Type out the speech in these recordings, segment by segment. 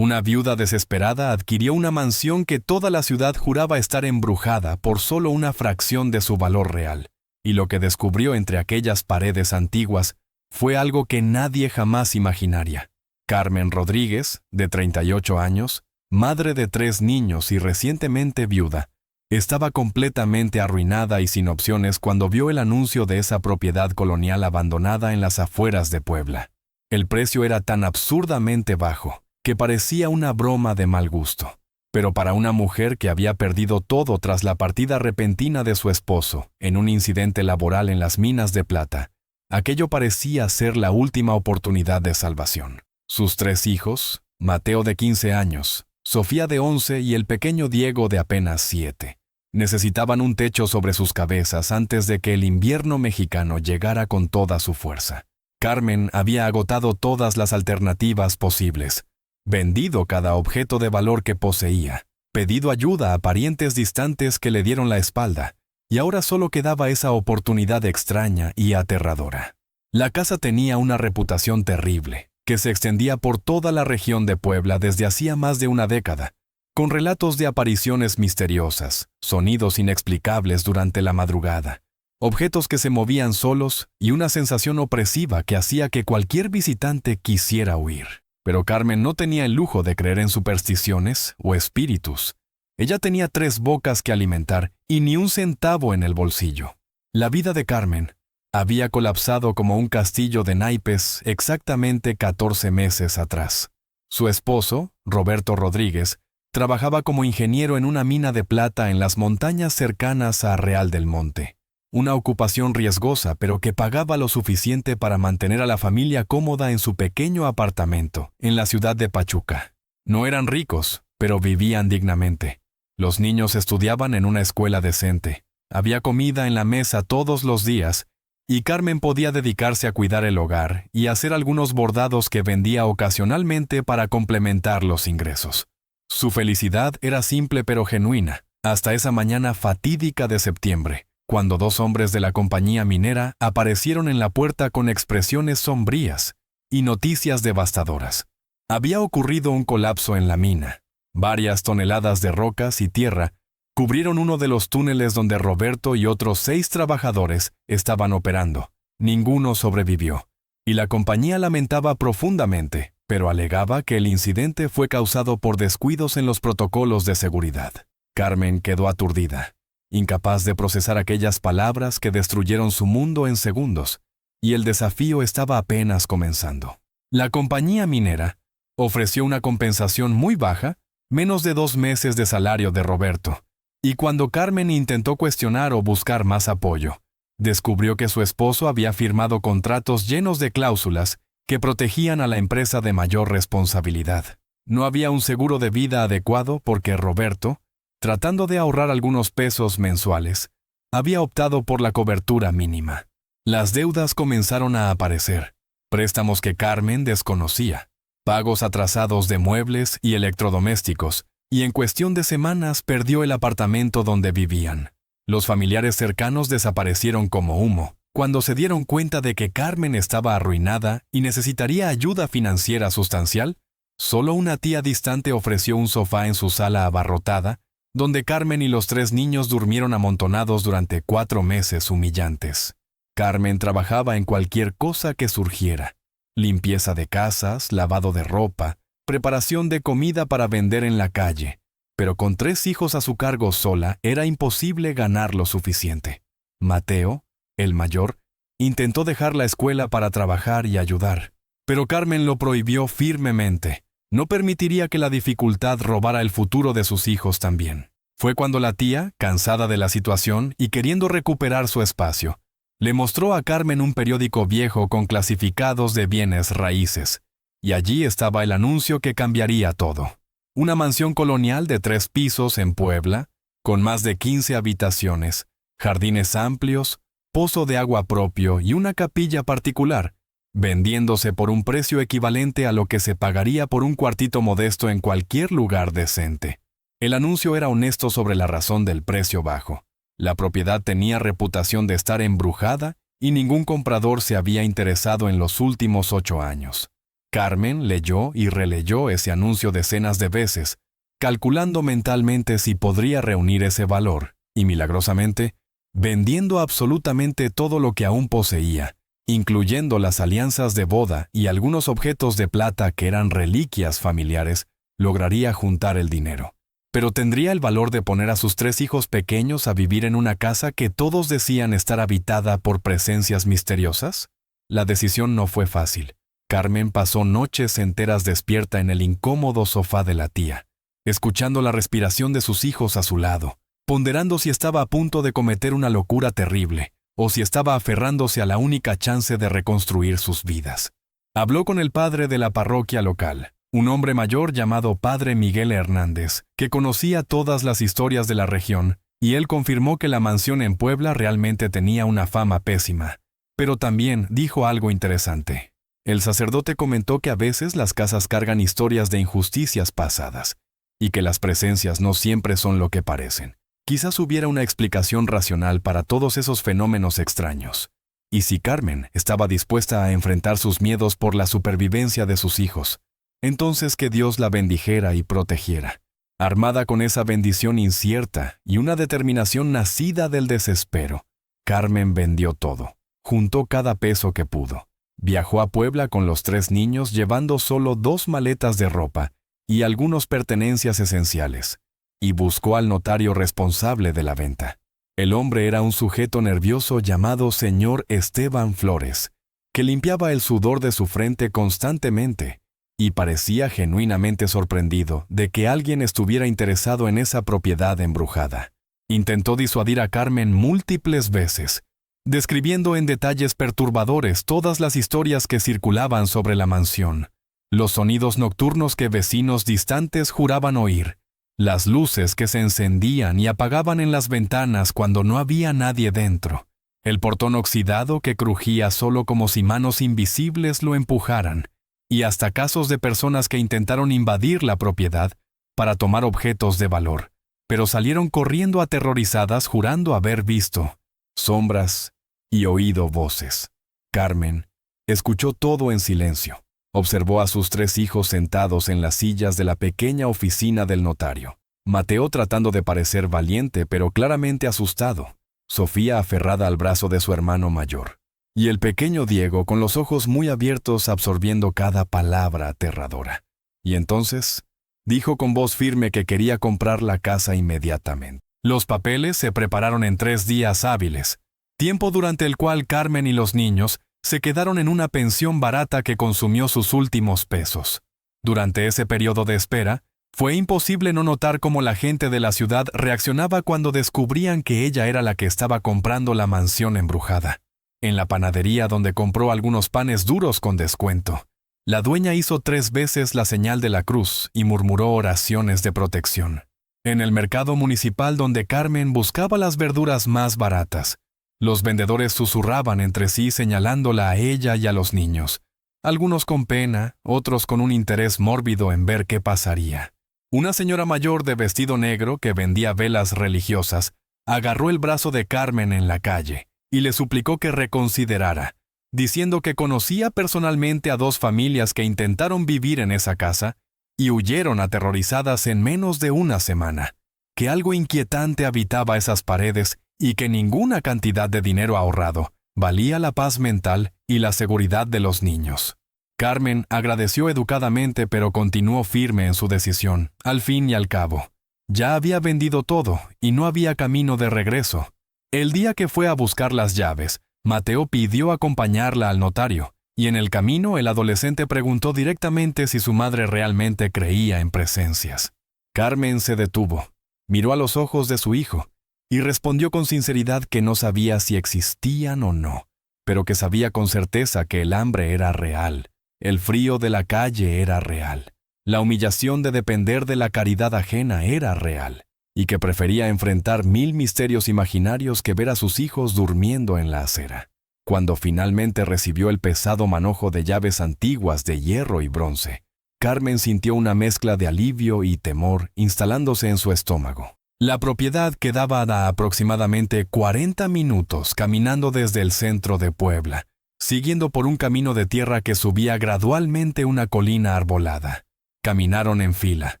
Una viuda desesperada adquirió una mansión que toda la ciudad juraba estar embrujada por solo una fracción de su valor real, y lo que descubrió entre aquellas paredes antiguas fue algo que nadie jamás imaginaría. Carmen Rodríguez, de 38 años, madre de 3 niños y recientemente viuda, estaba completamente arruinada y sin opciones cuando vio el anuncio de esa propiedad colonial abandonada en las afueras de Puebla. El precio era tan absurdamente bajo que parecía una broma de mal gusto. Pero para una mujer que había perdido todo tras la partida repentina de su esposo en un incidente laboral en las minas de plata, aquello parecía ser la última oportunidad de salvación. Sus 3 hijos, Mateo de 15 años, Sofía de 11 y el pequeño Diego de apenas 7, necesitaban un techo sobre sus cabezas antes de que el invierno mexicano llegara con toda su fuerza. Carmen había agotado todas las alternativas posibles, vendido cada objeto de valor que poseía, pedido ayuda a parientes distantes que le dieron la espalda, y ahora solo quedaba esa oportunidad extraña y aterradora. La casa tenía una reputación terrible, que se extendía por toda la región de Puebla desde hacía más de una década, con relatos de apariciones misteriosas, sonidos inexplicables durante la madrugada, objetos que se movían solos y una sensación opresiva que hacía que cualquier visitante quisiera huir. Pero Carmen no tenía el lujo de creer en supersticiones o espíritus. Ella tenía 3 bocas que alimentar y ni un centavo en el bolsillo. La vida de Carmen había colapsado como un castillo de naipes exactamente 14 meses atrás. Su esposo, Roberto Rodríguez, trabajaba como ingeniero en una mina de plata en las montañas cercanas a Real del Monte. Una ocupación riesgosa, pero que pagaba lo suficiente para mantener a la familia cómoda en su pequeño apartamento, en la ciudad de Pachuca. No eran ricos, pero vivían dignamente. Los niños estudiaban en una escuela decente. Había comida en la mesa todos los días, y Carmen podía dedicarse a cuidar el hogar y hacer algunos bordados que vendía ocasionalmente para complementar los ingresos. Su felicidad era simple pero genuina, hasta esa mañana fatídica de septiembre, cuando 2 hombres de la compañía minera aparecieron en la puerta con expresiones sombrías y noticias devastadoras. Había ocurrido un colapso en la mina. Varias toneladas de rocas y tierra cubrieron uno de los túneles donde Roberto y otros 6 trabajadores estaban operando. Ninguno sobrevivió, y la compañía lamentaba profundamente, pero alegaba que el incidente fue causado por descuidos en los protocolos de seguridad. Carmen quedó aturdida, incapaz de procesar aquellas palabras que destruyeron su mundo en segundos, y el desafío estaba apenas comenzando. La compañía minera ofreció una compensación muy baja, menos de 2 meses de salario de Roberto, y cuando Carmen intentó cuestionar o buscar más apoyo, descubrió que su esposo había firmado contratos llenos de cláusulas que protegían a la empresa de mayor responsabilidad. No había un seguro de vida adecuado porque Roberto, tratando de ahorrar algunos pesos mensuales, había optado por la cobertura mínima. Las deudas comenzaron a aparecer, préstamos que Carmen desconocía, pagos atrasados de muebles y electrodomésticos, y en cuestión de semanas perdió el apartamento donde vivían. Los familiares cercanos desaparecieron como humo, cuando se dieron cuenta de que Carmen estaba arruinada y necesitaría ayuda financiera sustancial. Solo una tía distante ofreció un sofá en su sala abarrotada, donde Carmen y los 3 niños durmieron amontonados durante 4 meses humillantes. Carmen trabajaba en cualquier cosa que surgiera: limpieza de casas, lavado de ropa, preparación de comida para vender en la calle, pero con 3 hijos a su cargo sola era imposible ganar lo suficiente. Mateo, el mayor, intentó dejar la escuela para trabajar y ayudar, pero Carmen lo prohibió firmemente. No permitiría que la dificultad robara el futuro de sus hijos también. Fue cuando la tía, cansada de la situación y queriendo recuperar su espacio, le mostró a Carmen un periódico viejo con clasificados de bienes raíces, y allí estaba el anuncio que cambiaría todo. Una mansión colonial de 3 pisos en Puebla, con más de 15 habitaciones, jardines amplios, pozo de agua propio y una capilla particular, vendiéndose por un precio equivalente a lo que se pagaría por un cuartito modesto en cualquier lugar decente. El anuncio era honesto sobre la razón del precio bajo. La propiedad tenía reputación de estar embrujada y ningún comprador se había interesado en los últimos 8 años. Carmen leyó y releyó ese anuncio decenas de veces, calculando mentalmente si podría reunir ese valor, y milagrosamente, vendiendo absolutamente todo lo que aún poseía, incluyendo las alianzas de boda y algunos objetos de plata que eran reliquias familiares, lograría juntar el dinero. Pero ¿tendría el valor de poner a sus 3 hijos pequeños a vivir en una casa que todos decían estar habitada por presencias misteriosas? La decisión no fue fácil. Carmen pasó noches enteras despierta en el incómodo sofá de la tía, escuchando la respiración de sus hijos a su lado, ponderando si estaba a punto de cometer una locura terrible, o si estaba aferrándose a la única chance de reconstruir sus vidas. Habló con el padre de la parroquia local, un hombre mayor llamado Padre Miguel Hernández, que conocía todas las historias de la región, y él confirmó que la mansión en Puebla realmente tenía una fama pésima. Pero también dijo algo interesante. El sacerdote comentó que a veces las casas cargan historias de injusticias pasadas, y que las presencias no siempre son lo que parecen. Quizás hubiera una explicación racional para todos esos fenómenos extraños. Y si Carmen estaba dispuesta a enfrentar sus miedos por la supervivencia de sus hijos, entonces que Dios la bendijera y protegiera. Armada con esa bendición incierta y una determinación nacida del desespero, Carmen vendió todo, juntó cada peso que pudo. Viajó a Puebla con los 3 niños llevando solo 2 maletas de ropa y algunas pertenencias esenciales, y buscó al notario responsable de la venta. El hombre era un sujeto nervioso llamado señor Esteban Flores, que limpiaba el sudor de su frente constantemente, y parecía genuinamente sorprendido de que alguien estuviera interesado en esa propiedad embrujada. Intentó disuadir a Carmen múltiples veces, describiendo en detalles perturbadores todas las historias que circulaban sobre la mansión, los sonidos nocturnos que vecinos distantes juraban oír, las luces que se encendían y apagaban en las ventanas cuando no había nadie dentro, el portón oxidado que crujía solo como si manos invisibles lo empujaran, y hasta casos de personas que intentaron invadir la propiedad para tomar objetos de valor, pero salieron corriendo aterrorizadas jurando haber visto sombras y oído voces. Carmen escuchó todo en silencio. Observó a sus 3 hijos sentados en las sillas de la pequeña oficina del notario. Mateo tratando de parecer valiente pero claramente asustado. Sofía aferrada al brazo de su hermano mayor. Y el pequeño Diego con los ojos muy abiertos absorbiendo cada palabra aterradora. Y entonces, dijo con voz firme que quería comprar la casa inmediatamente. Los papeles se prepararon en 3 días hábiles, tiempo durante el cual Carmen y los niños se quedaron en una pensión barata que consumió sus últimos pesos. Durante ese periodo de espera, fue imposible no notar cómo la gente de la ciudad reaccionaba cuando descubrían que ella era la que estaba comprando la mansión embrujada. En la panadería donde compró algunos panes duros con descuento, la dueña hizo 3 veces la señal de la cruz y murmuró oraciones de protección. En el mercado municipal donde Carmen buscaba las verduras más baratas, los vendedores susurraban entre sí señalándola a ella y a los niños, algunos con pena, otros con un interés mórbido en ver qué pasaría. Una señora mayor de vestido negro que vendía velas religiosas agarró el brazo de Carmen en la calle y le suplicó que reconsiderara, diciendo que conocía personalmente a 2 familias que intentaron vivir en esa casa y huyeron aterrorizadas en menos de una semana, que algo inquietante habitaba esas paredes y que ninguna cantidad de dinero ahorrado valía la paz mental y la seguridad de los niños. Carmen agradeció educadamente pero continuó firme en su decisión, al fin y al cabo. Ya había vendido todo y no había camino de regreso. El día que fue a buscar las llaves, Mateo pidió acompañarla al notario, y en el camino el adolescente preguntó directamente si su madre realmente creía en presencias. Carmen se detuvo, miró a los ojos de su hijo, y respondió con sinceridad que no sabía si existían o no, pero que sabía con certeza que el hambre era real, el frío de la calle era real, la humillación de depender de la caridad ajena era real, y que prefería enfrentar 1000 misterios imaginarios que ver a sus hijos durmiendo en la acera. Cuando finalmente recibió el pesado manojo de llaves antiguas de hierro y bronce, Carmen sintió una mezcla de alivio y temor instalándose en su estómago. La propiedad quedaba a aproximadamente 40 minutos caminando desde el centro de Puebla, siguiendo por un camino de tierra que subía gradualmente una colina arbolada. Caminaron en fila,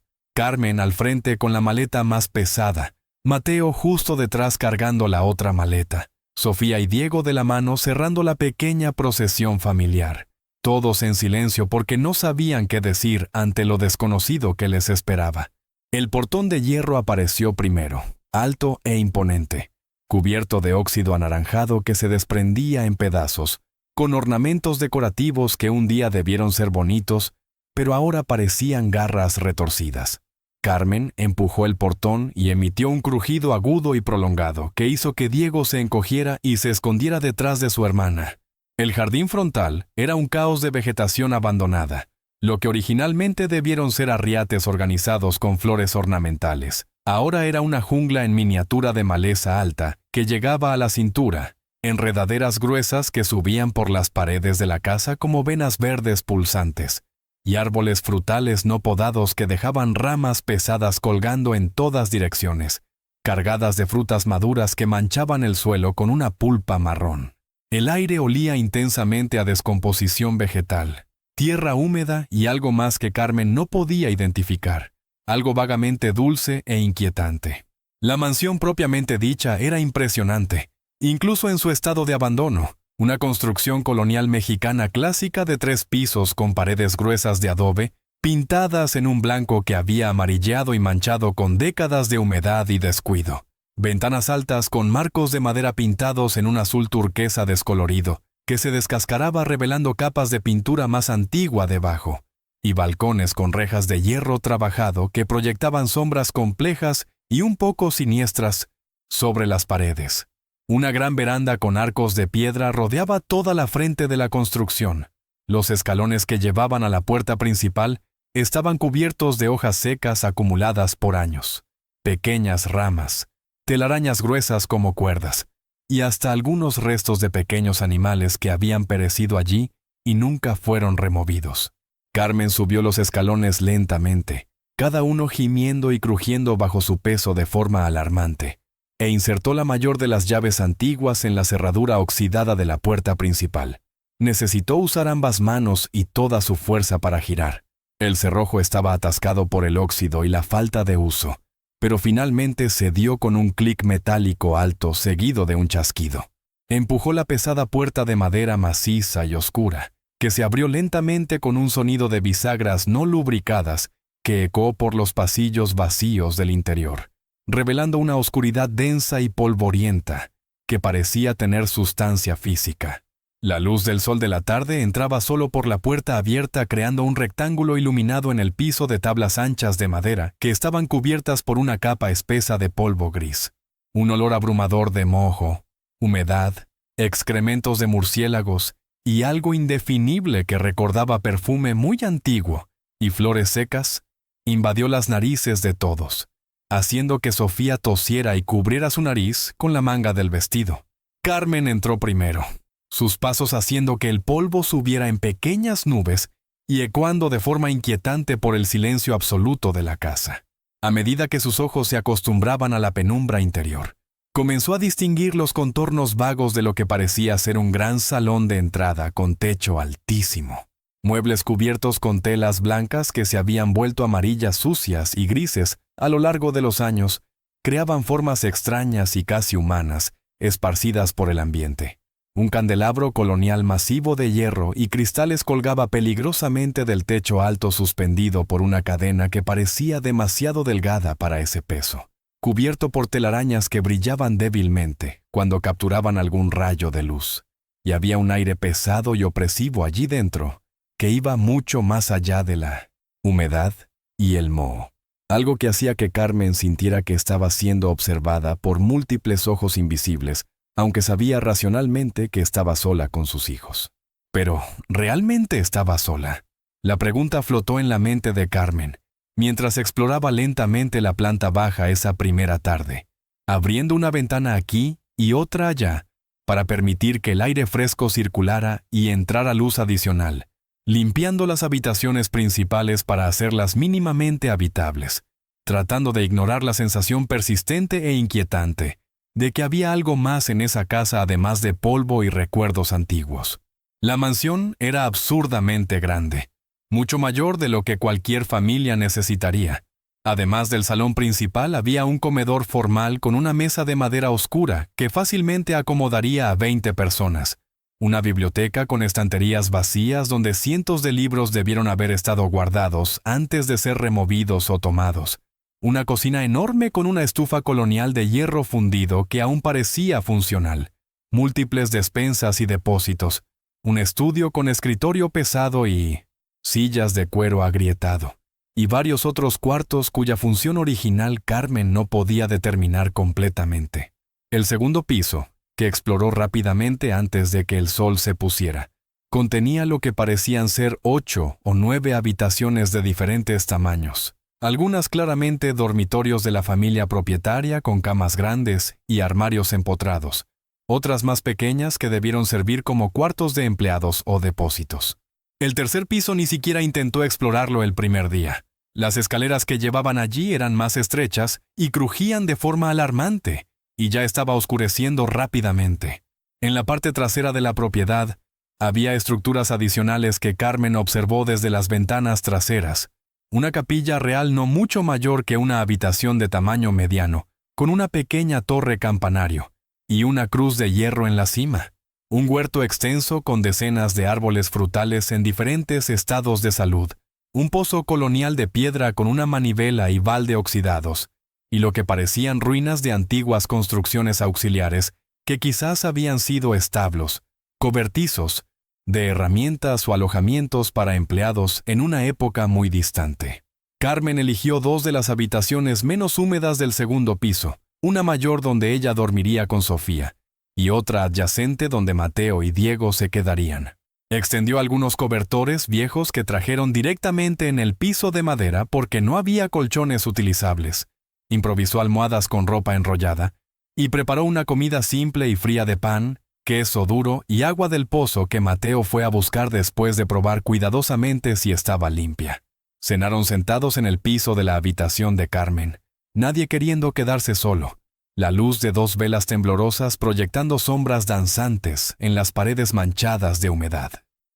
Carmen al frente con la maleta más pesada, Mateo justo detrás cargando la otra maleta, Sofía y Diego de la mano cerrando la pequeña procesión familiar, todos en silencio porque no sabían qué decir ante lo desconocido que les esperaba. El portón de hierro apareció primero, alto e imponente, cubierto de óxido anaranjado que se desprendía en pedazos, con ornamentos decorativos que un día debieron ser bonitos, pero ahora parecían garras retorcidas. Carmen empujó el portón y emitió un crujido agudo y prolongado que hizo que Diego se encogiera y se escondiera detrás de su hermana. El jardín frontal era un caos de vegetación abandonada, lo que originalmente debieron ser arriates organizados con flores ornamentales. Ahora era una jungla en miniatura de maleza alta que llegaba a la cintura, enredaderas gruesas que subían por las paredes de la casa como venas verdes pulsantes, y árboles frutales no podados que dejaban ramas pesadas colgando en todas direcciones, cargadas de frutas maduras que manchaban el suelo con una pulpa marrón. El aire olía intensamente a descomposición vegetal, tierra húmeda y algo más que Carmen no podía identificar, algo vagamente dulce e inquietante. La mansión propiamente dicha era impresionante, incluso en su estado de abandono. Una construcción colonial mexicana clásica de 3 pisos con paredes gruesas de adobe, pintadas en un blanco que había amarilleado y manchado con décadas de humedad y descuido. Ventanas altas con marcos de madera pintados en un azul turquesa descolorido, que se descascaraba revelando capas de pintura más antigua debajo, y balcones con rejas de hierro trabajado que proyectaban sombras complejas y un poco siniestras sobre las paredes. Una gran veranda con arcos de piedra rodeaba toda la frente de la construcción. Los escalones que llevaban a la puerta principal estaban cubiertos de hojas secas acumuladas por años, pequeñas ramas, telarañas gruesas como cuerdas, y hasta algunos restos de pequeños animales que habían perecido allí y nunca fueron removidos. Carmen subió los escalones lentamente, cada uno gimiendo y crujiendo bajo su peso de forma alarmante, e insertó la mayor de las llaves antiguas en la cerradura oxidada de la puerta principal. Necesitó usar ambas manos y toda su fuerza para girar. El cerrojo estaba atascado por el óxido y la falta de uso, pero finalmente cedió con un clic metálico alto seguido de un chasquido. Empujó la pesada puerta de madera maciza y oscura, que se abrió lentamente con un sonido de bisagras no lubricadas que ecoó por los pasillos vacíos del interior, revelando una oscuridad densa y polvorienta que parecía tener sustancia física. La luz del sol de la tarde entraba solo por la puerta abierta creando un rectángulo iluminado en el piso de tablas anchas de madera que estaban cubiertas por una capa espesa de polvo gris. Un olor abrumador de moho, humedad, excrementos de murciélagos y algo indefinible que recordaba perfume muy antiguo y flores secas invadió las narices de todos, haciendo que Sofía tosiera y cubriera su nariz con la manga del vestido. Carmen entró primero, sus pasos haciendo que el polvo subiera en pequeñas nubes y ecoando de forma inquietante por el silencio absoluto de la casa. A medida que sus ojos se acostumbraban a la penumbra interior, comenzó a distinguir los contornos vagos de lo que parecía ser un gran salón de entrada con techo altísimo. Muebles cubiertos con telas blancas que se habían vuelto amarillas sucias y grises a lo largo de los años, creaban formas extrañas y casi humanas, esparcidas por el ambiente. Un candelabro colonial masivo de hierro y cristales colgaba peligrosamente del techo alto suspendido por una cadena que parecía demasiado delgada para ese peso, cubierto por telarañas que brillaban débilmente cuando capturaban algún rayo de luz. Y había un aire pesado y opresivo allí dentro, que iba mucho más allá de la humedad y el moho. Algo que hacía que Carmen sintiera que estaba siendo observada por múltiples ojos invisibles, aunque sabía racionalmente que estaba sola con sus hijos. Pero, ¿realmente estaba sola? La pregunta flotó en la mente de Carmen, mientras exploraba lentamente la planta baja esa primera tarde, abriendo una ventana aquí y otra allá, para permitir que el aire fresco circulara y entrara luz adicional, limpiando las habitaciones principales para hacerlas mínimamente habitables, tratando de ignorar la sensación persistente e inquietante de que había algo más en esa casa además de polvo y recuerdos antiguos. La mansión era absurdamente grande, mucho mayor de lo que cualquier familia necesitaría. Además del salón principal había un comedor formal con una mesa de madera oscura que fácilmente acomodaría a 20 personas, una biblioteca con estanterías vacías donde cientos de libros debieron haber estado guardados antes de ser removidos o tomados, una cocina enorme con una estufa colonial de hierro fundido que aún parecía funcional, múltiples despensas y depósitos, un estudio con escritorio pesado y sillas de cuero agrietado, y varios otros cuartos cuya función original Carmen no podía determinar completamente. El segundo piso, que exploró rápidamente antes de que el sol se pusiera, contenía lo que parecían ser 8 o 9 habitaciones de diferentes tamaños, algunas claramente dormitorios de la familia propietaria con camas grandes y armarios empotrados, otras más pequeñas que debieron servir como cuartos de empleados o depósitos. El tercer piso ni siquiera intentó explorarlo el primer día. Las escaleras que llevaban allí eran más estrechas y crujían de forma alarmante, y ya estaba oscureciendo rápidamente. En la parte trasera de la propiedad, había estructuras adicionales que Carmen observó desde las ventanas traseras. Una capilla real no mucho mayor que una habitación de tamaño mediano, con una pequeña torre campanario, y una cruz de hierro en la cima. Un huerto extenso con decenas de árboles frutales en diferentes estados de salud, un pozo colonial de piedra con una manivela y balde oxidados, y lo que parecían ruinas de antiguas construcciones auxiliares que quizás habían sido establos, cobertizos, de herramientas o alojamientos para empleados en una época muy distante. Carmen eligió 2 de las habitaciones menos húmedas del segundo piso, una mayor donde ella dormiría con Sofía, y otra adyacente donde Mateo y Diego se quedarían. Extendió algunos cobertores viejos que trajeron directamente en el piso de madera porque no había colchones utilizables. Improvisó almohadas con ropa enrollada y preparó una comida simple y fría de pan, queso duro y agua del pozo que Mateo fue a buscar después de probar cuidadosamente si estaba limpia. Cenaron sentados en el piso de la habitación de Carmen, nadie queriendo quedarse solo. La luz de 2 velas temblorosas proyectando sombras danzantes en las paredes manchadas de humedad.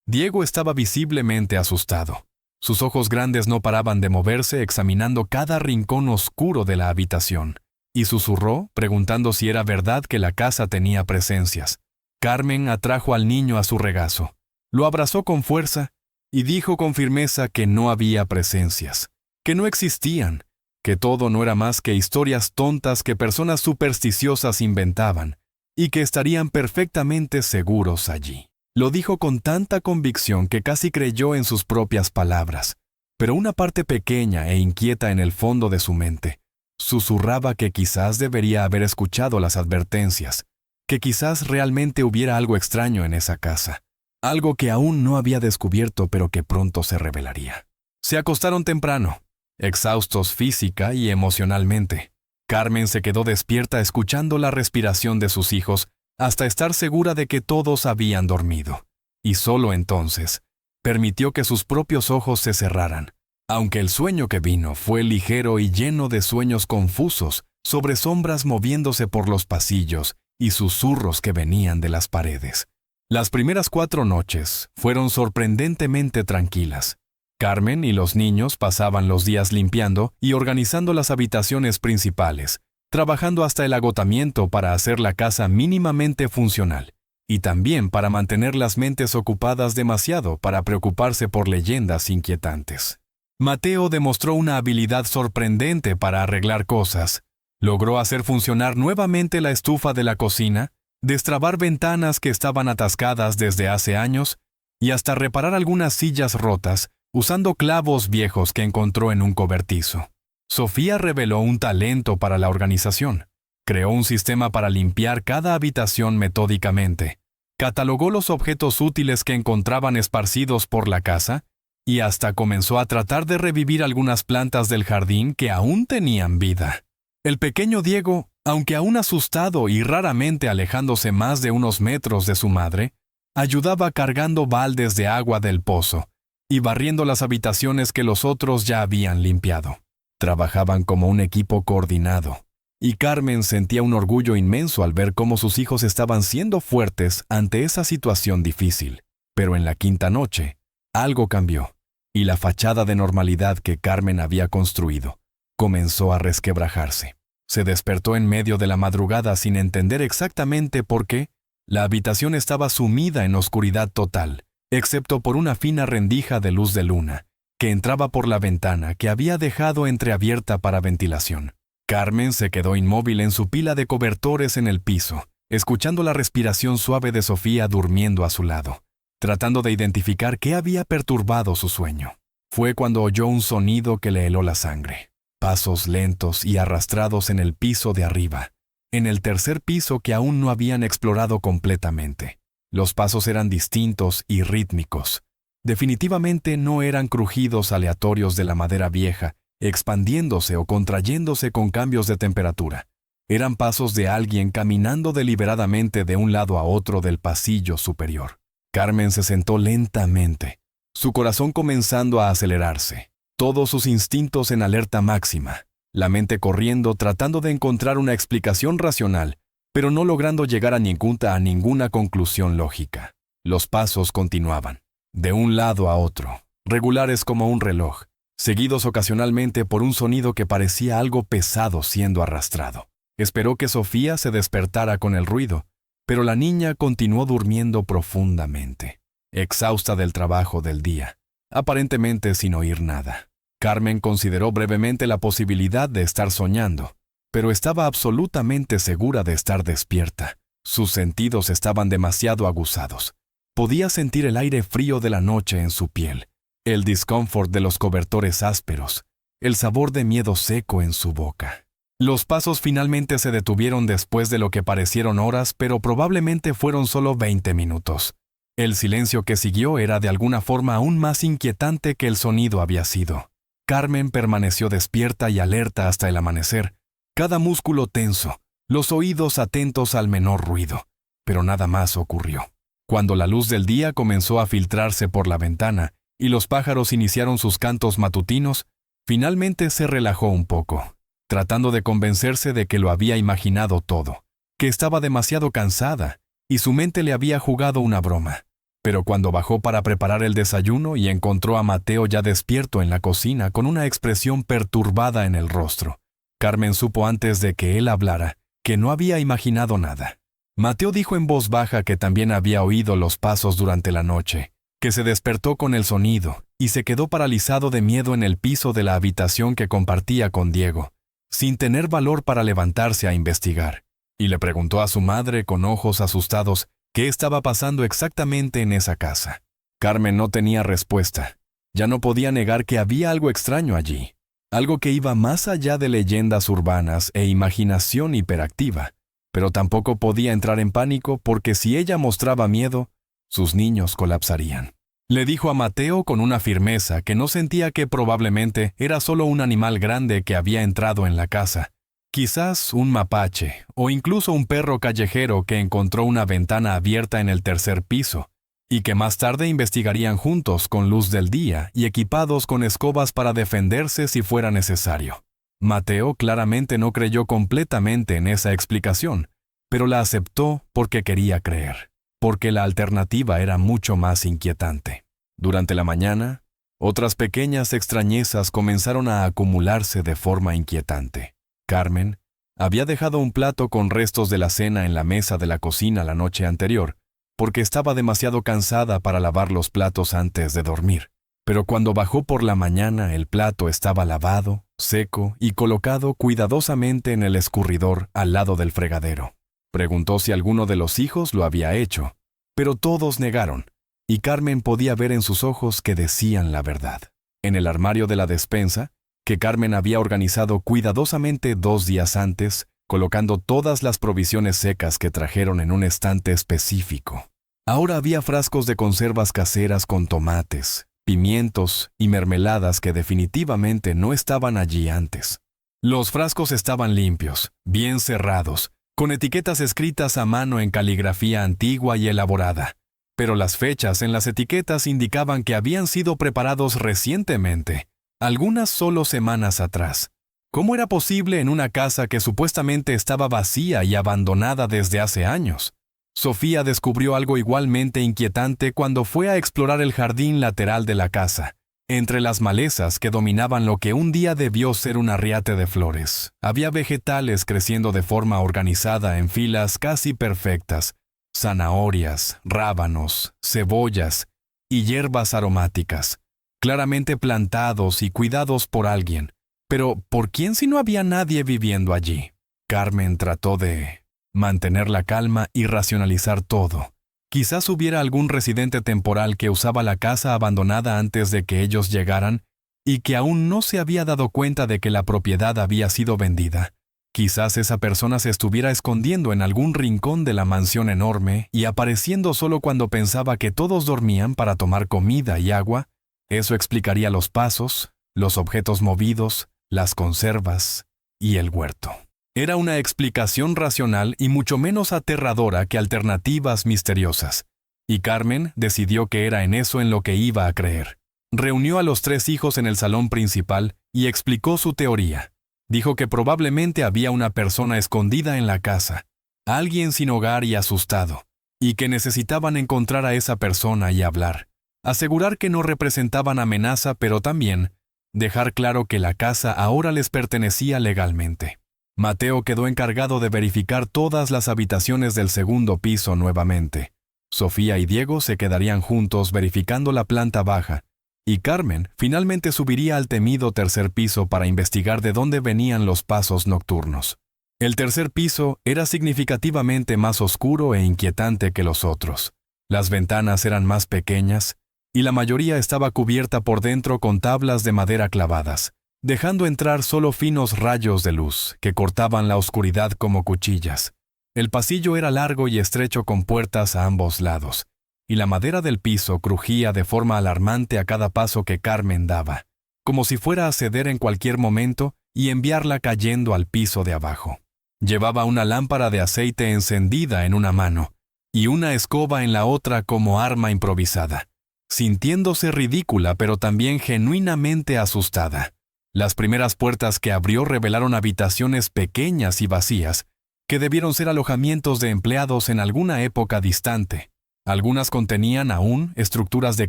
Diego estaba visiblemente asustado. Sus ojos grandes no paraban de moverse examinando cada rincón oscuro de la habitación, y susurró preguntando si era verdad que la casa tenía presencias. Carmen atrajo al niño a su regazo, lo abrazó con fuerza y dijo con firmeza que no había presencias, que no existían, que todo no era más que historias tontas que personas supersticiosas inventaban, y que estarían perfectamente seguros allí. Lo dijo con tanta convicción que casi creyó en sus propias palabras, pero una parte pequeña e inquieta en el fondo de su mente susurraba que quizás debería haber escuchado las advertencias, que quizás realmente hubiera algo extraño en esa casa, algo que aún no había descubierto pero que pronto se revelaría. Se acostaron temprano, exhaustos física y emocionalmente. Carmen se quedó despierta escuchando la respiración de sus hijos hasta estar segura de que todos habían dormido, y solo entonces permitió que sus propios ojos se cerraran, aunque el sueño que vino fue ligero y lleno de sueños confusos sobre sombras moviéndose por los pasillos y susurros que venían de las paredes. Las primeras 4 noches fueron sorprendentemente tranquilas. Carmen y los niños pasaban los días limpiando y organizando las habitaciones principales, trabajando hasta el agotamiento para hacer la casa mínimamente funcional, y también para mantener las mentes ocupadas demasiado para preocuparse por leyendas inquietantes. Mateo demostró una habilidad sorprendente para arreglar cosas. Logró hacer funcionar nuevamente la estufa de la cocina, destrabar ventanas que estaban atascadas desde hace años y hasta reparar algunas sillas rotas usando clavos viejos que encontró en un cobertizo. Sofía reveló un talento para la organización. Creó un sistema para limpiar cada habitación metódicamente. Catalogó los objetos útiles que encontraban esparcidos por la casa y hasta comenzó a tratar de revivir algunas plantas del jardín que aún tenían vida. El pequeño Diego, aunque aún asustado y raramente alejándose más de unos metros de su madre, ayudaba cargando baldes de agua del pozo y barriendo las habitaciones que los otros ya habían limpiado. Trabajaban como un equipo coordinado, y Carmen sentía un orgullo inmenso al ver cómo sus hijos estaban siendo fuertes ante esa situación difícil. Pero en la quinta noche, algo cambió, y la fachada de normalidad que Carmen había construido comenzó a resquebrajarse. Se despertó en medio de la madrugada sin entender exactamente por qué. La habitación estaba sumida en oscuridad total, excepto por una fina rendija de luz de luna, que entraba por la ventana que había dejado entreabierta para ventilación. Carmen se quedó inmóvil en su pila de cobertores en el piso, escuchando la respiración suave de Sofía durmiendo a su lado, tratando de identificar qué había perturbado su sueño. Fue cuando oyó un sonido que le heló la sangre. Pasos lentos y arrastrados en el piso de arriba, en el tercer piso que aún no habían explorado completamente. Los pasos eran distintos y rítmicos. Definitivamente no eran crujidos aleatorios de la madera vieja, expandiéndose o contrayéndose con cambios de temperatura. Eran pasos de alguien caminando deliberadamente de un lado a otro del pasillo superior. Carmen se sentó lentamente, su corazón comenzando a acelerarse, todos sus instintos en alerta máxima, la mente corriendo tratando de encontrar una explicación racional, pero no logrando llegar a ninguna conclusión lógica. Los pasos continuaban, de un lado a otro, regulares como un reloj, seguidos ocasionalmente por un sonido que parecía algo pesado siendo arrastrado. Esperó que Sofía se despertara con el ruido, pero la niña continuó durmiendo profundamente, exhausta del trabajo del día, aparentemente sin oír nada. Carmen consideró brevemente la posibilidad de estar soñando, pero estaba absolutamente segura de estar despierta. Sus sentidos estaban demasiado aguzados. Podía sentir el aire frío de la noche en su piel, el discomfort de los cobertores ásperos, el sabor de miedo seco en su boca. Los pasos finalmente se detuvieron después de lo que parecieron horas, pero probablemente fueron solo 20 minutos. El silencio que siguió era de alguna forma aún más inquietante que el sonido había sido. Carmen permaneció despierta y alerta hasta el amanecer, cada músculo tenso, los oídos atentos al menor ruido, pero nada más ocurrió. Cuando la luz del día comenzó a filtrarse por la ventana y los pájaros iniciaron sus cantos matutinos, finalmente se relajó un poco, tratando de convencerse de que lo había imaginado todo, que estaba demasiado cansada y su mente le había jugado una broma. Pero cuando bajó para preparar el desayuno y encontró a Mateo ya despierto en la cocina con una expresión perturbada en el rostro, Carmen supo antes de que él hablara que no había imaginado nada. Mateo dijo en voz baja que también había oído los pasos durante la noche, que se despertó con el sonido y se quedó paralizado de miedo en el piso de la habitación que compartía con Diego, sin tener valor para levantarse a investigar, y le preguntó a su madre con ojos asustados qué estaba pasando exactamente en esa casa. Carmen no tenía respuesta. Ya no podía negar que había algo extraño allí, algo que iba más allá de leyendas urbanas e imaginación hiperactiva, pero tampoco podía entrar en pánico porque si ella mostraba miedo, sus niños colapsarían. Le dijo a Mateo con una firmeza que no sentía que probablemente era solo un animal grande que había entrado en la casa, quizás un mapache o incluso un perro callejero que encontró una ventana abierta en el tercer piso y que más tarde investigarían juntos con luz del día y equipados con escobas para defenderse si fuera necesario. Mateo claramente no creyó completamente en esa explicación, pero la aceptó porque quería creer, porque la alternativa era mucho más inquietante. Durante la mañana, otras pequeñas extrañezas comenzaron a acumularse de forma inquietante. Carmen había dejado un plato con restos de la cena en la mesa de la cocina la noche anterior, porque estaba demasiado cansada para lavar los platos antes de dormir. Pero cuando bajó por la mañana, el plato estaba lavado, seco y colocado cuidadosamente en el escurridor al lado del fregadero. Preguntó si alguno de los hijos lo había hecho, pero todos negaron, y Carmen podía ver en sus ojos que decían la verdad. En el armario de la despensa, que Carmen había organizado cuidadosamente 2 días antes, colocando todas las provisiones secas que trajeron en un estante específico. Ahora había frascos de conservas caseras con tomates, pimientos y mermeladas que definitivamente no estaban allí antes. Los frascos estaban limpios, bien cerrados, con etiquetas escritas a mano en caligrafía antigua y elaborada, pero las fechas en las etiquetas indicaban que habían sido preparados recientemente, algunas solo semanas atrás. ¿Cómo era posible en una casa que supuestamente estaba vacía y abandonada desde hace años? Sofía descubrió algo igualmente inquietante cuando fue a explorar el jardín lateral de la casa. Entre las malezas que dominaban lo que un día debió ser un arriate de flores, había vegetales creciendo de forma organizada en filas casi perfectas: zanahorias, rábanos, cebollas y hierbas aromáticas, claramente plantados y cuidados por alguien. Pero, ¿por quién si no había nadie viviendo allí? Carmen trató de mantener la calma y racionalizar todo. Quizás hubiera algún residente temporal que usaba la casa abandonada antes de que ellos llegaran y que aún no se había dado cuenta de que la propiedad había sido vendida. Quizás esa persona se estuviera escondiendo en algún rincón de la mansión enorme y apareciendo solo cuando pensaba que todos dormían para tomar comida y agua. Eso explicaría los pasos, los objetos movidos, las conservas y el huerto. Era una explicación racional y mucho menos aterradora que alternativas misteriosas, y Carmen decidió que era en eso en lo que iba a creer. Reunió a los 3 hijos en el salón principal y explicó su teoría. Dijo que probablemente había una persona escondida en la casa, alguien sin hogar y asustado, y que necesitaban encontrar a esa persona y hablar. Asegurar que no representaban amenaza, pero también dejar claro que la casa ahora les pertenecía legalmente. Mateo quedó encargado de verificar todas las habitaciones del segundo piso nuevamente. Sofía y Diego se quedarían juntos verificando la planta baja, y Carmen finalmente subiría al temido tercer piso para investigar de dónde venían los pasos nocturnos. El tercer piso era significativamente más oscuro e inquietante que los otros. Las ventanas eran más pequeñas, y la mayoría estaba cubierta por dentro con tablas de madera clavadas, dejando entrar solo finos rayos de luz que cortaban la oscuridad como cuchillas. El pasillo era largo y estrecho con puertas a ambos lados, y la madera del piso crujía de forma alarmante a cada paso que Carmen daba, como si fuera a ceder en cualquier momento y enviarla cayendo al piso de abajo. Llevaba una lámpara de aceite encendida en una mano y una escoba en la otra como arma improvisada, sintiéndose ridícula pero también genuinamente asustada. Las primeras puertas que abrió revelaron habitaciones pequeñas y vacías, que debieron ser alojamientos de empleados en alguna época distante. Algunas contenían aún estructuras de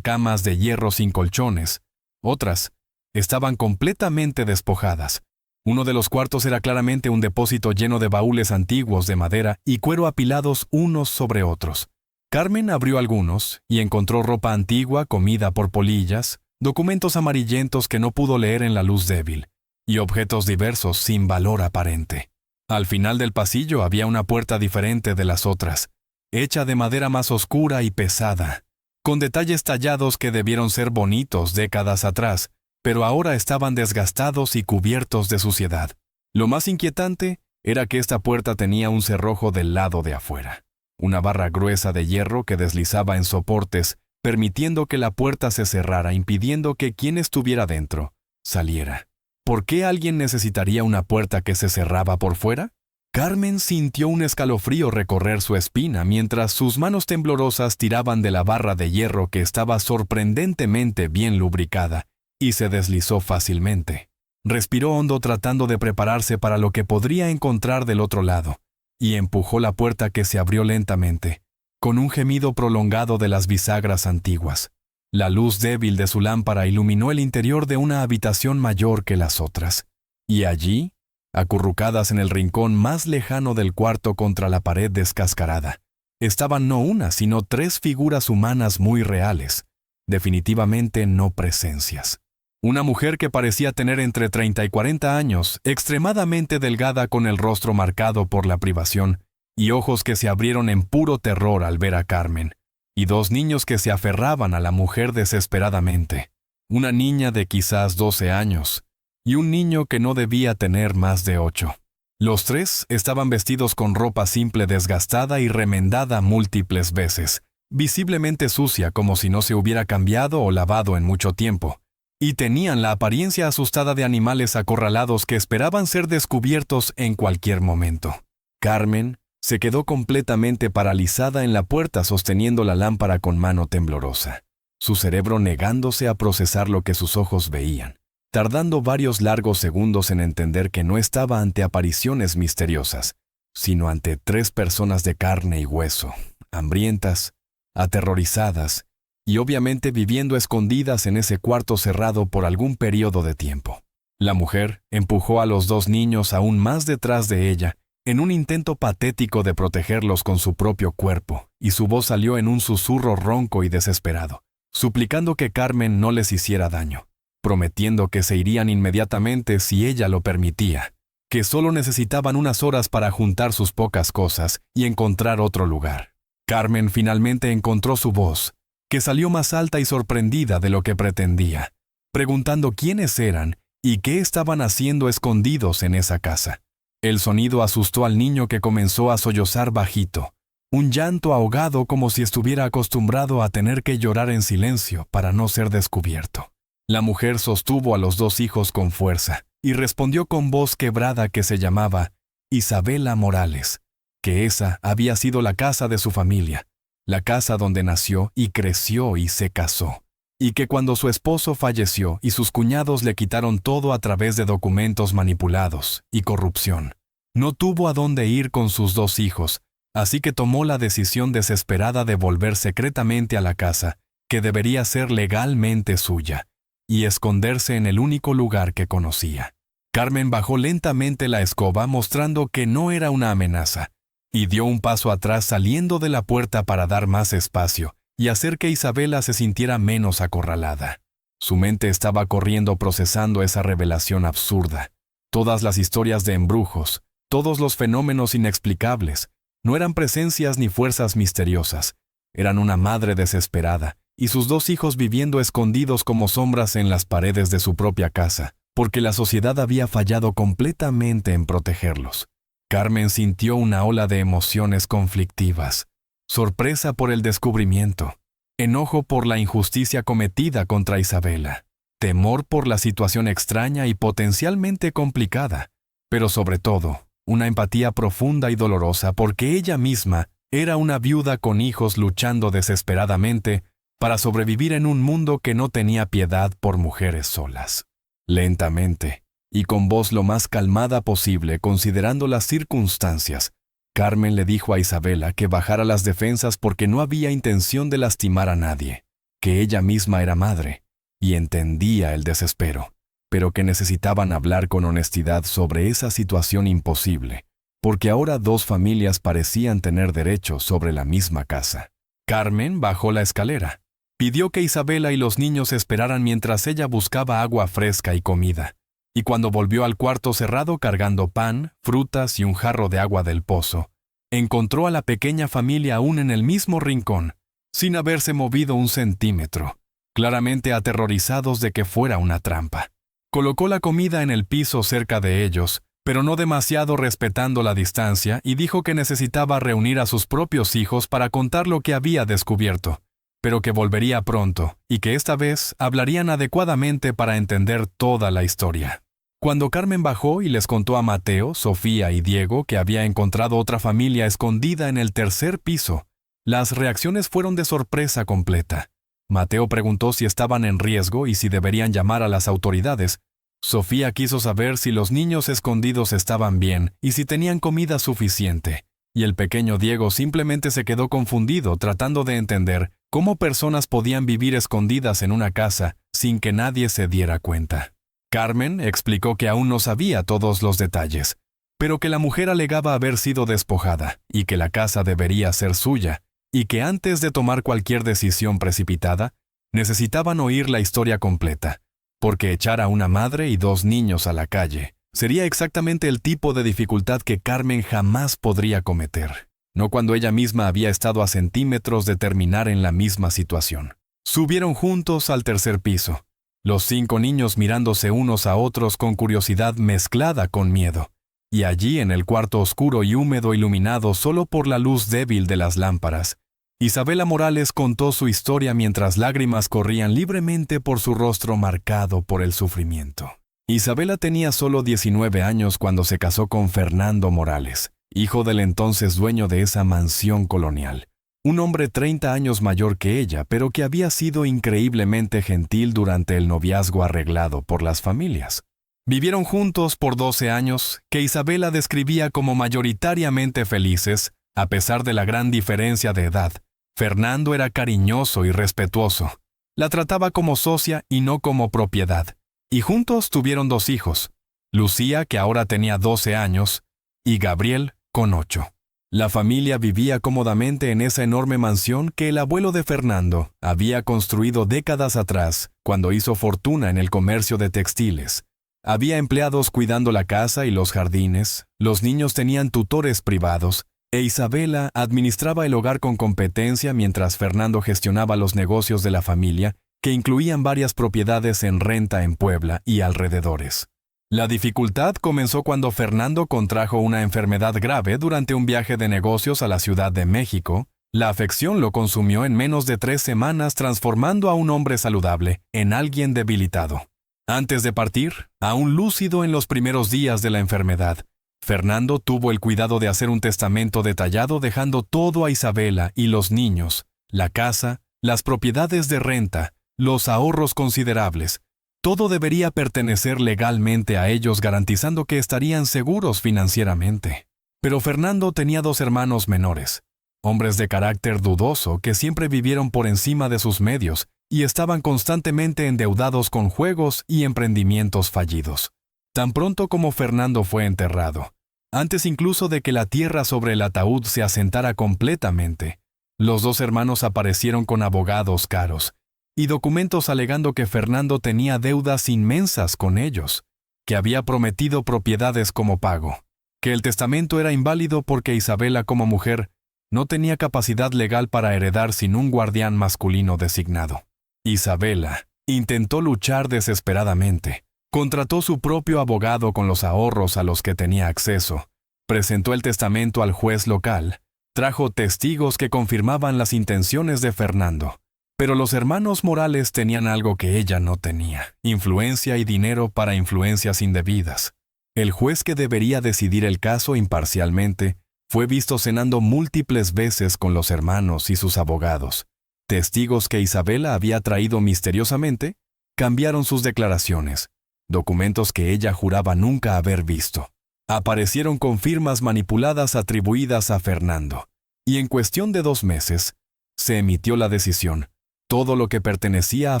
camas de hierro sin colchones. Otras estaban completamente despojadas. Uno de los cuartos era claramente un depósito lleno de baúles antiguos de madera y cuero apilados unos sobre otros. Carmen abrió algunos y encontró ropa antigua comida por polillas, documentos amarillentos que no pudo leer en la luz débil, y objetos diversos sin valor aparente. Al final del pasillo había una puerta diferente de las otras, hecha de madera más oscura y pesada, con detalles tallados que debieron ser bonitos décadas atrás, pero ahora estaban desgastados y cubiertos de suciedad. Lo más inquietante era que esta puerta tenía un cerrojo del lado de afuera, una barra gruesa de hierro que deslizaba en soportes, permitiendo que la puerta se cerrara, impidiendo que quien estuviera dentro saliera. ¿Por qué alguien necesitaría una puerta que se cerraba por fuera? Carmen sintió un escalofrío recorrer su espina mientras sus manos temblorosas tiraban de la barra de hierro que estaba sorprendentemente bien lubricada y se deslizó fácilmente. Respiró hondo tratando de prepararse para lo que podría encontrar del otro lado, y empujó la puerta que se abrió lentamente, con un gemido prolongado de las bisagras antiguas. La luz débil de su lámpara iluminó el interior de una habitación mayor que las otras. Y allí, acurrucadas en el rincón más lejano del cuarto contra la pared descascarada, estaban no una, sino 3 figuras humanas muy reales, definitivamente no presencias. Una mujer que parecía tener entre 30 y 40 años, extremadamente delgada con el rostro marcado por la privación, y ojos que se abrieron en puro terror al ver a Carmen, y 2 niños que se aferraban a la mujer desesperadamente. Una niña de quizás 12 años, y un niño que no debía tener más de 8. Los 3 estaban vestidos con ropa simple desgastada y remendada múltiples veces, visiblemente sucia como si no se hubiera cambiado o lavado en mucho tiempo, y tenían la apariencia asustada de animales acorralados que esperaban ser descubiertos en cualquier momento. Carmen se quedó completamente paralizada en la puerta sosteniendo la lámpara con mano temblorosa, su cerebro negándose a procesar lo que sus ojos veían, tardando varios largos segundos en entender que no estaba ante apariciones misteriosas, sino ante 3 personas de carne y hueso, hambrientas, aterrorizadas y obviamente viviendo escondidas en ese cuarto cerrado por algún periodo de tiempo. La mujer empujó a los dos niños aún más detrás de ella, en un intento patético de protegerlos con su propio cuerpo, y su voz salió en un susurro ronco y desesperado, suplicando que Carmen no les hiciera daño, prometiendo que se irían inmediatamente si ella lo permitía, que solo necesitaban unas horas para juntar sus pocas cosas y encontrar otro lugar. Carmen finalmente encontró su voz, que salió más alta y sorprendida de lo que pretendía, preguntando quiénes eran y qué estaban haciendo escondidos en esa casa. El sonido asustó al niño, que comenzó a sollozar bajito, un llanto ahogado como si estuviera acostumbrado a tener que llorar en silencio para no ser descubierto. La mujer sostuvo a los dos hijos con fuerza y respondió con voz quebrada que se llamaba Isabela Morales, que esa había sido la casa de su familia, la casa donde nació y creció y se casó, y que cuando su esposo falleció y sus cuñados le quitaron todo a través de documentos manipulados y corrupción, no tuvo a dónde ir con sus dos hijos, así que tomó la decisión desesperada de volver secretamente a la casa, que debería ser legalmente suya, y esconderse en el único lugar que conocía. Carmen bajó lentamente la escoba mostrando que no era una amenaza, y dio un paso atrás saliendo de la puerta para dar más espacio y hacer que Isabela se sintiera menos acorralada. Su mente estaba corriendo procesando esa revelación absurda. Todas las historias de embrujos, todos los fenómenos inexplicables, no eran presencias ni fuerzas misteriosas. Eran una madre desesperada y sus dos hijos viviendo escondidos como sombras en las paredes de su propia casa, porque la sociedad había fallado completamente en protegerlos. Carmen sintió una ola de emociones conflictivas: sorpresa por el descubrimiento, enojo por la injusticia cometida contra Isabela, temor por la situación extraña y potencialmente complicada, pero sobre todo, una empatía profunda y dolorosa porque ella misma era una viuda con hijos luchando desesperadamente para sobrevivir en un mundo que no tenía piedad por mujeres solas. Lentamente, y con voz lo más calmada posible considerando las circunstancias, Carmen le dijo a Isabela que bajara las defensas porque no había intención de lastimar a nadie, que ella misma era madre, y entendía el desespero, pero que necesitaban hablar con honestidad sobre esa situación imposible, porque ahora dos familias parecían tener derecho sobre la misma casa. Carmen bajó la escalera, pidió que Isabela y los niños esperaran mientras ella buscaba agua fresca y comida, y cuando volvió al cuarto cerrado cargando pan, frutas y un jarro de agua del pozo, encontró a la pequeña familia aún en el mismo rincón, sin haberse movido un centímetro, claramente aterrorizados de que fuera una trampa. Colocó la comida en el piso cerca de ellos, pero no demasiado respetando la distancia, y dijo que necesitaba reunir a sus propios hijos para contar lo que había descubierto, pero que volvería pronto, y que esta vez hablarían adecuadamente para entender toda la historia. Cuando Carmen bajó y les contó a Mateo, Sofía y Diego que había encontrado otra familia escondida en el tercer piso, las reacciones fueron de sorpresa completa. Mateo preguntó si estaban en riesgo y si deberían llamar a las autoridades. Sofía quiso saber si los niños escondidos estaban bien y si tenían comida suficiente. Y el pequeño Diego simplemente se quedó confundido tratando de entender cómo personas podían vivir escondidas en una casa sin que nadie se diera cuenta. Carmen explicó que aún no sabía todos los detalles, pero que la mujer alegaba haber sido despojada y que la casa debería ser suya, y que antes de tomar cualquier decisión precipitada, necesitaban oír la historia completa, porque echar a una madre y dos niños a la calle sería exactamente el tipo de dificultad que Carmen jamás podría cometer, no cuando ella misma había estado a centímetros de terminar en la misma situación. Subieron juntos al tercer piso, los 5 niños mirándose unos a otros con curiosidad mezclada con miedo, y allí en el cuarto oscuro y húmedo iluminado solo por la luz débil de las lámparas, Isabela Morales contó su historia mientras lágrimas corrían libremente por su rostro marcado por el sufrimiento. Isabela tenía solo 19 años cuando se casó con Fernando Morales, hijo del entonces dueño de esa mansión colonial. Un hombre 30 años mayor que ella, pero que había sido increíblemente gentil durante el noviazgo arreglado por las familias. Vivieron juntos por 12 años, que Isabela describía como mayoritariamente felices, A pesar de la gran diferencia de edad, Fernando era cariñoso y respetuoso. La trataba como socia y no como propiedad. Y juntos tuvieron 2 hijos, Lucía, que ahora tenía 12 años, y Gabriel, con 8. La familia vivía cómodamente en esa enorme mansión que el abuelo de Fernando había construido décadas atrás, cuando hizo fortuna en el comercio de textiles. Había empleados cuidando la casa y los jardines, los niños tenían tutores privados, e Isabela administraba el hogar con competencia mientras Fernando gestionaba los negocios de la familia, que incluían varias propiedades en renta en Puebla y alrededores. La dificultad comenzó cuando Fernando contrajo una enfermedad grave durante un viaje de negocios a la Ciudad de México. La afección lo consumió en menos de 3 semanas, transformando a un hombre saludable en alguien debilitado. Antes de partir, aún lúcido en los primeros días de la enfermedad, Fernando tuvo el cuidado de hacer un testamento detallado dejando todo a Isabela y los niños, la casa, las propiedades de renta, los ahorros considerables. Todo debería pertenecer legalmente a ellos, garantizando que estarían seguros financieramente. Pero Fernando tenía 2 hermanos menores, hombres de carácter dudoso que siempre vivieron por encima de sus medios y estaban constantemente endeudados con juegos y emprendimientos fallidos. Tan pronto como Fernando fue enterrado, antes incluso de que la tierra sobre el ataúd se asentara completamente, los 2 hermanos aparecieron con abogados caros y documentos alegando que Fernando tenía deudas inmensas con ellos, que había prometido propiedades como pago, que el testamento era inválido porque Isabela como mujer no tenía capacidad legal para heredar sin un guardián masculino designado. Isabela intentó luchar desesperadamente. Contrató su propio abogado con los ahorros a los que tenía acceso, presentó el testamento al juez local, trajo testigos que confirmaban las intenciones de Fernando. Pero los hermanos Morales tenían algo que ella no tenía: influencia y dinero para influencias indebidas. El juez que debería decidir el caso imparcialmente fue visto cenando múltiples veces con los hermanos y sus abogados. Testigos que Isabela había traído misteriosamente cambiaron sus declaraciones. Documentos que ella juraba nunca haber visto aparecieron con firmas manipuladas atribuidas a Fernando. Y en cuestión de 2 meses, se emitió la decisión. Todo lo que pertenecía a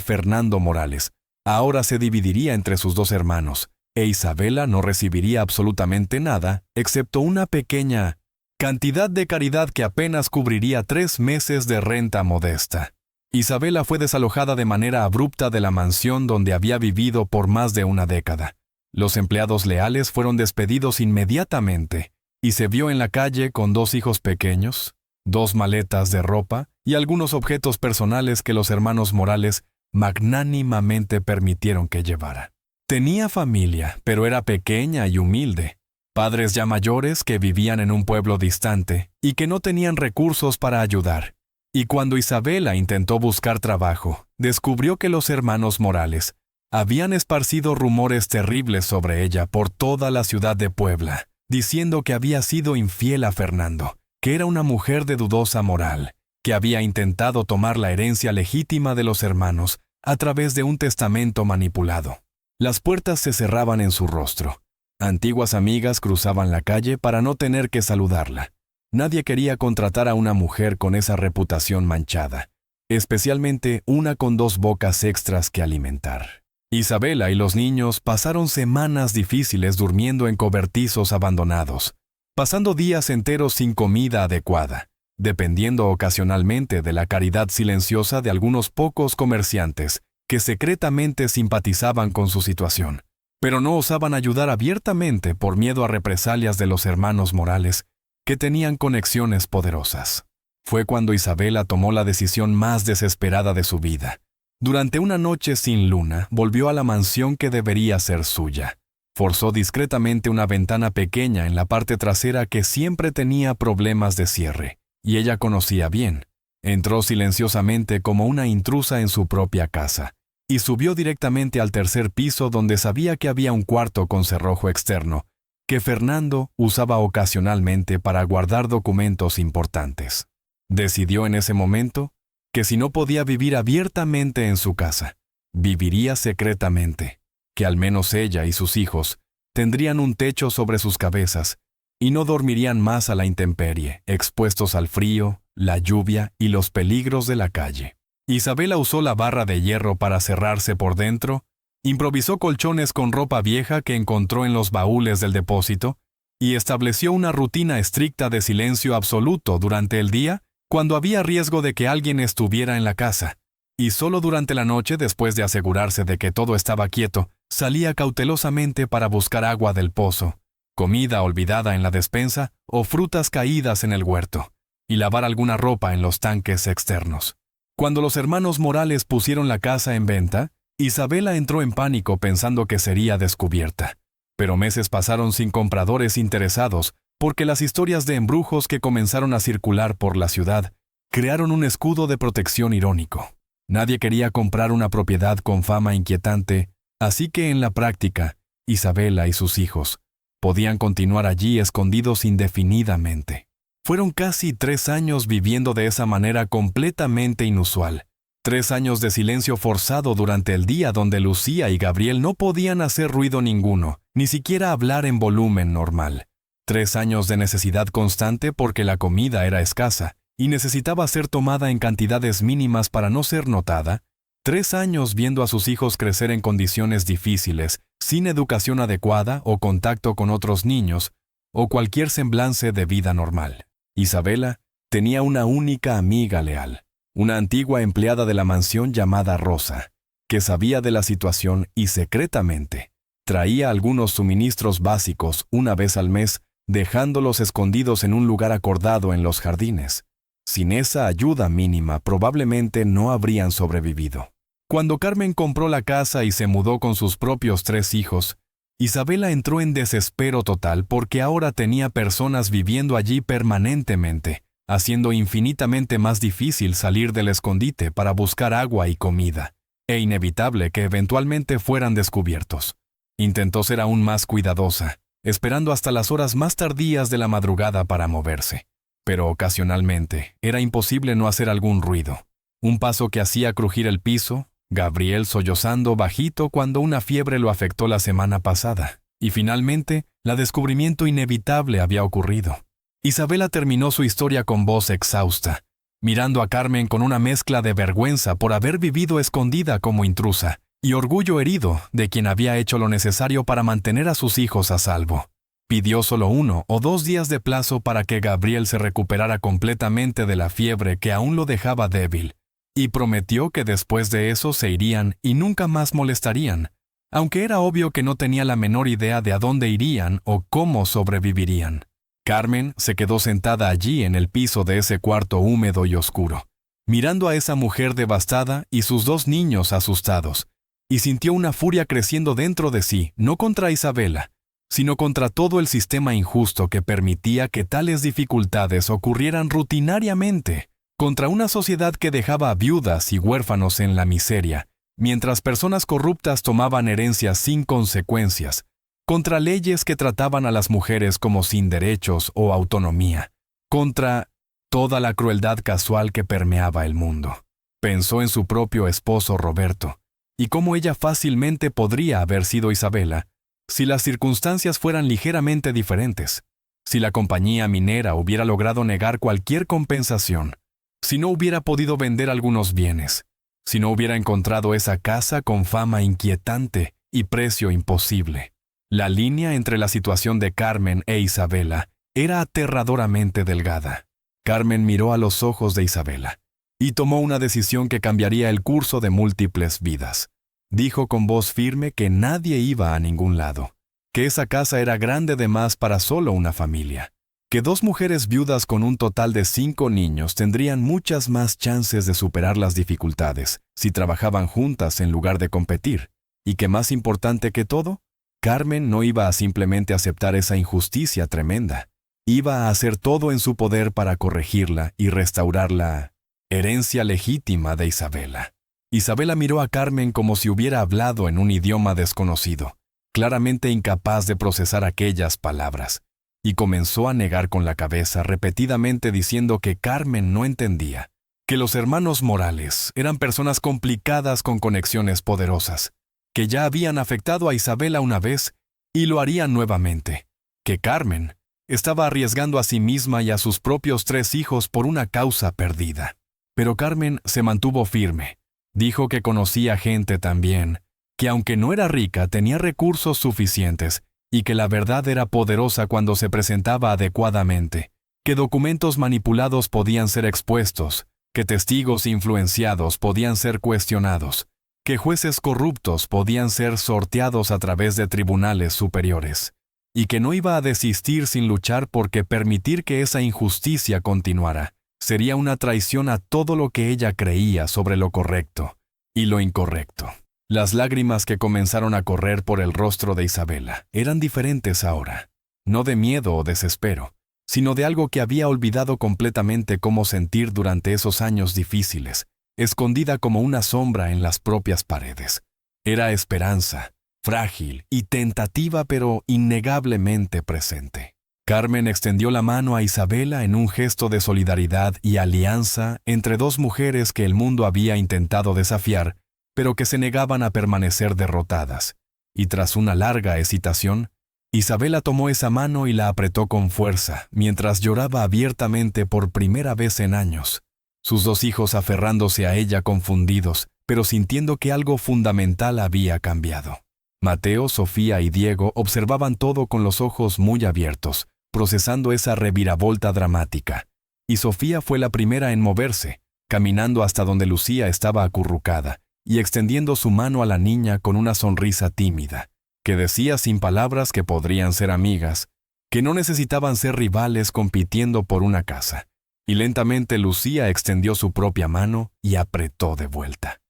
Fernando Morales ahora se dividiría entre sus 2 hermanos, e Isabela no recibiría absolutamente nada, excepto una pequeña cantidad de caridad que apenas cubriría 3 meses de renta modesta. Isabela fue desalojada de manera abrupta de la mansión donde había vivido por más de una década. Los empleados leales fueron despedidos inmediatamente, y se vio en la calle con 2 hijos pequeños, 2 maletas de ropa y algunos objetos personales que los hermanos Morales magnánimamente permitieron que llevara. Tenía familia, pero era pequeña y humilde. Padres ya mayores que vivían en un pueblo distante y que no tenían recursos para ayudar. Y cuando Isabela intentó buscar trabajo, descubrió que los hermanos Morales habían esparcido rumores terribles sobre ella por toda la ciudad de Puebla, diciendo que había sido infiel a Fernando, que era una mujer de dudosa moral, que había intentado tomar la herencia legítima de los hermanos a través de un testamento manipulado. Las puertas se cerraban en su rostro. Antiguas amigas cruzaban la calle para no tener que saludarla. Nadie quería contratar a una mujer con esa reputación manchada, especialmente una con 2 bocas extras que alimentar. Isabela y los niños pasaron semanas difíciles durmiendo en cobertizos abandonados, pasando días enteros sin comida adecuada, dependiendo ocasionalmente de la caridad silenciosa de algunos pocos comerciantes que secretamente simpatizaban con su situación, pero no osaban ayudar abiertamente por miedo a represalias de los hermanos Morales, que tenían conexiones poderosas. Fue cuando Isabela tomó la decisión más desesperada de su vida. Durante una noche sin luna, volvió a la mansión que debería ser suya. Forzó discretamente una ventana pequeña en la parte trasera que siempre tenía problemas de cierre, y ella conocía bien. Entró silenciosamente como una intrusa en su propia casa, y subió directamente al 3er piso donde sabía que había un cuarto con cerrojo externo, que Fernando usaba ocasionalmente para guardar documentos importantes. Decidió en ese momento que si no podía vivir abiertamente en su casa, viviría secretamente, que al menos ella y sus hijos tendrían un techo sobre sus cabezas y no dormirían más a la intemperie, expuestos al frío, la lluvia y los peligros de la calle. Isabela usó la barra de hierro para cerrarse por dentro, improvisó colchones con ropa vieja que encontró en los baúles del depósito y estableció una rutina estricta de silencio absoluto durante el día cuando había riesgo de que alguien estuviera en la casa, y solo durante la noche, después de asegurarse de que todo estaba quieto, salía cautelosamente para buscar agua del pozo, comida olvidada en la despensa o frutas caídas en el huerto, y lavar alguna ropa en los tanques externos. Cuando los hermanos Morales pusieron la casa en venta, Isabela entró en pánico pensando que sería descubierta. Pero meses pasaron sin compradores interesados porque las historias de embrujos que comenzaron a circular por la ciudad crearon un escudo de protección irónico. Nadie quería comprar una propiedad con fama inquietante, así que en la práctica, Isabela y sus hijos podían continuar allí escondidos indefinidamente. Fueron casi 3 años viviendo de esa manera completamente inusual. 3 años de silencio forzado durante el día donde Lucía y Gabriel no podían hacer ruido ninguno, ni siquiera hablar en volumen normal. 3 años de necesidad constante porque la comida era escasa y necesitaba ser tomada en cantidades mínimas para no ser notada. 3 años viendo a sus hijos crecer en condiciones difíciles, sin educación adecuada o contacto con otros niños, o cualquier semblance de vida normal. Isabela tenía una única amiga leal, una antigua empleada de la mansión llamada Rosa, que sabía de la situación y secretamente traía algunos suministros básicos una vez al mes, dejándolos escondidos en un lugar acordado en los jardines. Sin esa ayuda mínima, probablemente no habrían sobrevivido. Cuando Carmen compró la casa y se mudó con sus propios 3 hijos, Isabela entró en desespero total porque ahora tenía personas viviendo allí permanentemente, haciendo infinitamente más difícil salir del escondite para buscar agua y comida, e inevitable que eventualmente fueran descubiertos. Intentó ser aún más cuidadosa, esperando hasta las horas más tardías de la madrugada para moverse. Pero ocasionalmente era imposible no hacer algún ruido. Un paso que hacía crujir el piso, Gabriel sollozando bajito cuando una fiebre lo afectó la semana pasada, y finalmente, el descubrimiento inevitable había ocurrido. Isabela terminó su historia con voz exhausta, mirando a Carmen con una mezcla de vergüenza por haber vivido escondida como intrusa, y orgullo herido de quien había hecho lo necesario para mantener a sus hijos a salvo. Pidió solo 1 o 2 días de plazo para que Gabriel se recuperara completamente de la fiebre que aún lo dejaba débil, y prometió que después de eso se irían y nunca más molestarían, aunque era obvio que no tenía la menor idea de a dónde irían o cómo sobrevivirían. Carmen se quedó sentada allí en el piso de ese cuarto húmedo y oscuro, mirando a esa mujer devastada y sus 2 niños asustados, y sintió una furia creciendo dentro de sí, no contra Isabela, sino contra todo el sistema injusto que permitía que tales dificultades ocurrieran rutinariamente, contra una sociedad que dejaba a viudas y huérfanos en la miseria, mientras personas corruptas tomaban herencias sin consecuencias, contra leyes que trataban a las mujeres como sin derechos o autonomía, contra toda la crueldad casual que permeaba el mundo. Pensó en su propio esposo Roberto, y cómo ella fácilmente podría haber sido Isabela, si las circunstancias fueran ligeramente diferentes, si la compañía minera hubiera logrado negar cualquier compensación, si no hubiera podido vender algunos bienes, si no hubiera encontrado esa casa con fama inquietante y precio imposible. La línea entre la situación de Carmen e Isabela era aterradoramente delgada. Carmen miró a los ojos de Isabela y tomó una decisión que cambiaría el curso de múltiples vidas. Dijo con voz firme que nadie iba a ningún lado, que esa casa era grande de más para solo una familia, que 2 mujeres viudas con un total de 5 niños tendrían muchas más chances de superar las dificultades si trabajaban juntas en lugar de competir, y que más importante que todo, Carmen no iba a simplemente aceptar esa injusticia tremenda, iba a hacer todo en su poder para corregirla y restaurar la herencia legítima de Isabela. Isabela miró a Carmen como si hubiera hablado en un idioma desconocido, claramente incapaz de procesar aquellas palabras, y comenzó a negar con la cabeza repetidamente diciendo que Carmen no entendía, que los hermanos Morales eran personas complicadas con conexiones poderosas, que ya habían afectado a Isabela una vez y lo harían nuevamente, que Carmen Estaba arriesgando a sí misma y a sus propios 3 hijos por una causa perdida. Pero Carmen se mantuvo firme. Dijo que conocía gente también, que aunque no era rica, tenía recursos suficientes y que la verdad era poderosa cuando se presentaba adecuadamente, que documentos manipulados podían ser expuestos, que testigos influenciados podían ser cuestionados, que jueces corruptos podían ser sorteados a través de tribunales superiores, y que no iba a desistir sin luchar porque permitir que esa injusticia continuara sería una traición a todo lo que ella creía sobre lo correcto y lo incorrecto. Las lágrimas que comenzaron a correr por el rostro de Isabela eran diferentes ahora, no de miedo o desespero, sino de algo que había olvidado completamente cómo sentir durante esos años difíciles, escondida como una sombra en las propias paredes. Era esperanza, frágil y tentativa pero innegablemente presente. Carmen extendió la mano a Isabela en un gesto de solidaridad y alianza entre 2 mujeres que el mundo había intentado desafiar, pero que se negaban a permanecer derrotadas. Y tras una larga hesitación, Isabela tomó esa mano y la apretó con fuerza, mientras lloraba abiertamente por primera vez en años. Sus 2 hijos aferrándose a ella confundidos, pero sintiendo que algo fundamental había cambiado. Mateo, Sofía y Diego observaban todo con los ojos muy abiertos, procesando esa reviravolta dramática. Y Sofía fue la primera en moverse, caminando hasta donde Lucía estaba acurrucada, y extendiendo su mano a la niña con una sonrisa tímida, que decía sin palabras que podrían ser amigas, que no necesitaban ser rivales compitiendo por una casa. Y lentamente Lucía extendió su propia mano y apretó de vuelta.